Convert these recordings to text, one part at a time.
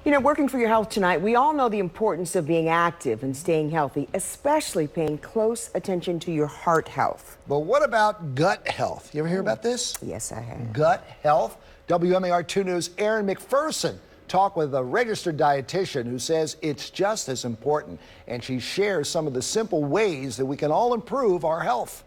You know, working for your health tonight, we all know the importance of being active and staying healthy, especially paying close attention to your heart health. But what about gut health? You ever hear about this? Yes, I have. Gut health? WMAR 2 News' Aaron McPherson talked with a registered dietitian who says it's just as important, and she shares some of the simple ways that we can all improve our health.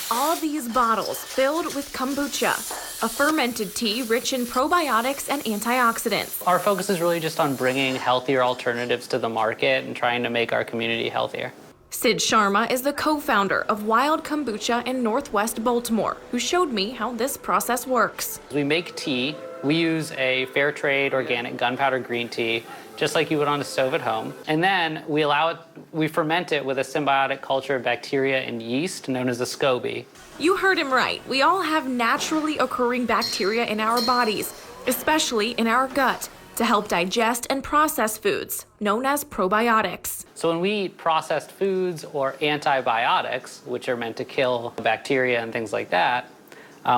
All these bottles filled with kombucha, a fermented tea rich in probiotics and antioxidants. Our focus is really just on bringing healthier alternatives to the market and trying to make our community healthier. Sid Sharma is the co-founder of Wild Kombucha in Northwest Baltimore, who showed me how this process works. We make tea. We use a fair trade organic gunpowder green tea, just like you would on a stove at home. And then we ferment it with a symbiotic culture of bacteria and yeast known as a SCOBY. You heard him right. We all have naturally occurring bacteria in our bodies, especially in our gut, to help digest and process foods, known as probiotics. So when we eat processed foods or antibiotics, which are meant to kill bacteria and things like that,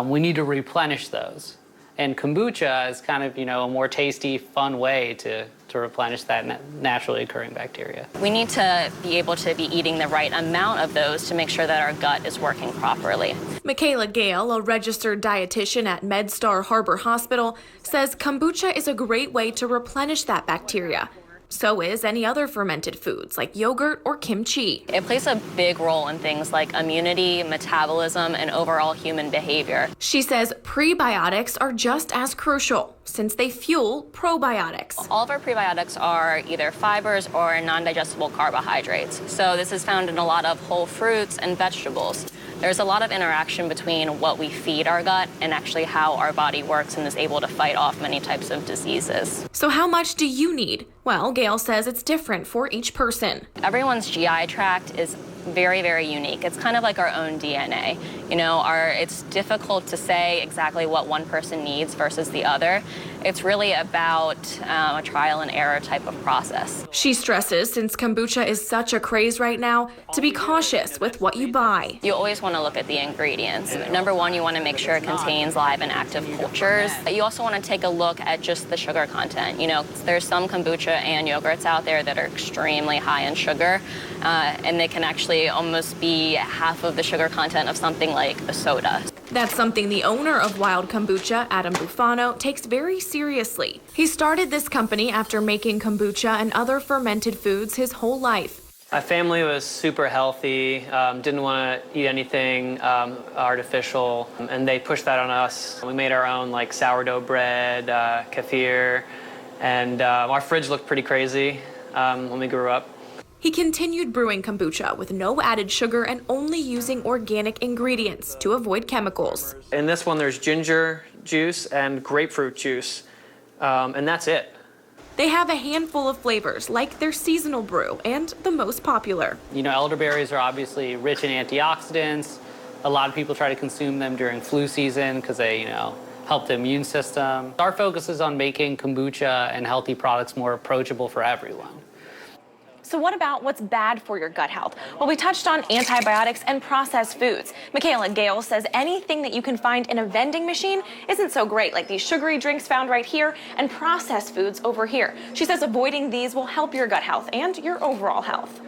we need to replenish those. And kombucha is kind of, a more tasty, fun way to replenish that naturally occurring bacteria. We need to be able to be eating the right amount of those to make sure that our gut is working properly. Michaela Gale, a registered dietitian at MedStar Harbor Hospital, says kombucha is a great way to replenish that bacteria. So is any other fermented foods like yogurt or kimchi. It plays a big role in things like immunity, metabolism, and overall human behavior. She says prebiotics are just as crucial since they fuel probiotics. All of our prebiotics are either fibers or non-digestible carbohydrates. So this is found in a lot of whole fruits and vegetables. There's a lot of interaction between what we feed our gut and actually how our body works and is able to fight off many types of diseases. So how much do you need? Well, Gail says it's different for each person. Everyone's GI tract is very, very unique. It's kind of like our own DNA. It's difficult to say exactly what one person needs versus the other. It's really about a trial and error type of process. She stresses, since kombucha is such a craze right now, to be cautious with what you buy. You always want to look at the ingredients. Number one, you want to make sure it contains live and active cultures. You also want to take a look at just the sugar content. There's some kombucha and yogurts out there that are extremely high in sugar, and they can actually almost be half of the sugar content of something like a soda. That's something the owner of Wild Kombucha, Adam Bufano, takes very seriously. He started this company after making kombucha and other fermented foods his whole life. My family was super healthy, didn't want to eat anything artificial, and they pushed that on us. We made our own sourdough bread, kefir, and our fridge looked pretty crazy when we grew up. He continued brewing kombucha with no added sugar and only using organic ingredients to avoid chemicals. In this one, there's ginger juice and grapefruit juice, and that's it. They have a handful of flavors, like their seasonal brew and the most popular. Elderberries are obviously rich in antioxidants. A lot of people try to consume them during flu season because they, help the immune system. Our focus is on making kombucha and healthy products more approachable for everyone. So what about what's bad for your gut health? Well, we touched on antibiotics and processed foods. Michaela Gale says anything that you can find in a vending machine isn't so great, like these sugary drinks found right here and processed foods over here. She says avoiding these will help your gut health and your overall health.